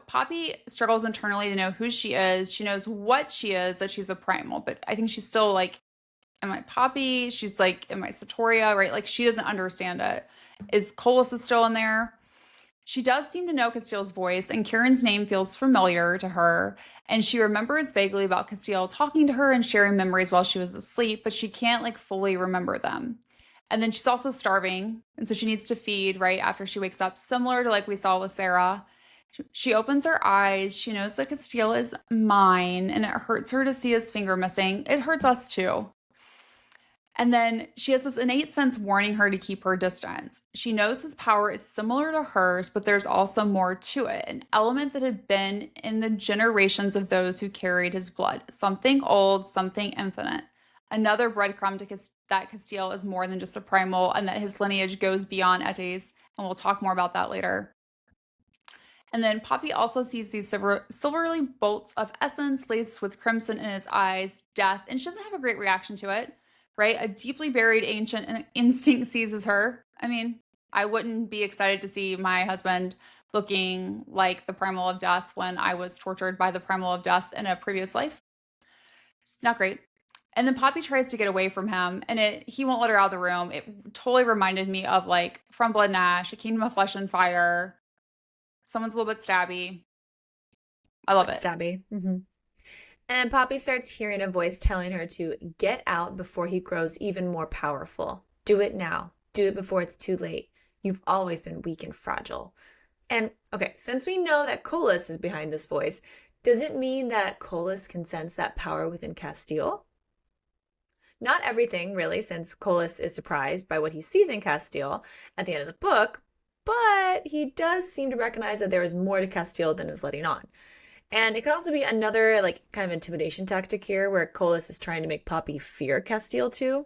Poppy struggles internally to know who she is. She knows what she is, that she's a primal, but I think she's still like, am I Poppy? She's like, am I Satoria? Right? Like she doesn't understand it. Is Kolis is still in there? She does seem to know Casteel's voice, and Kieran's name feels familiar to her. And she remembers vaguely about Casteel talking to her and sharing memories while she was asleep, but she can't like fully remember them. And then she's also starving, and so she needs to feed right after she wakes up, similar to like we saw with Sera. She opens her eyes. She knows that Casteel is mine, and it hurts her to see his finger missing. It hurts us too. And then she has this innate sense warning her to keep her distance. She knows his power is similar to hers, but there's also more to it, an element that had been in the generations of those who carried his blood, something old, something infinite. Another breadcrumb to that Casteel is more than just a primal and that his lineage goes beyond Etes, and we'll talk more about that later. And then Poppy also sees these silvery bolts of essence laced with crimson in his eyes, death, and she doesn't have a great reaction to it, right? A deeply buried ancient instinct seizes her. I mean, I wouldn't be excited to see my husband looking like the primal of death when I was tortured by the primal of death in a previous life. It's not great. And then Poppy tries to get away from him, and he won't let her out of the room. It totally reminded me of like From Blood and Ash, A Kingdom of Flesh and Fire. Someone's a little bit stabby. I love it. Stabby. Mm-hmm. And Poppy starts hearing a voice telling her to get out before he grows even more powerful. Do it now. Do it before it's too late. You've always been weak and fragile. And, okay, since we know that Kolis is behind this voice, does it mean that Kolis can sense that power within Casteel? Not everything, really, since Kolis is surprised by what he sees in Casteel at the end of the book, but he does seem to recognize that there is more to Casteel than is letting on. And it could also be another, like, kind of intimidation tactic here where Kolis is trying to make Poppy fear Casteel too.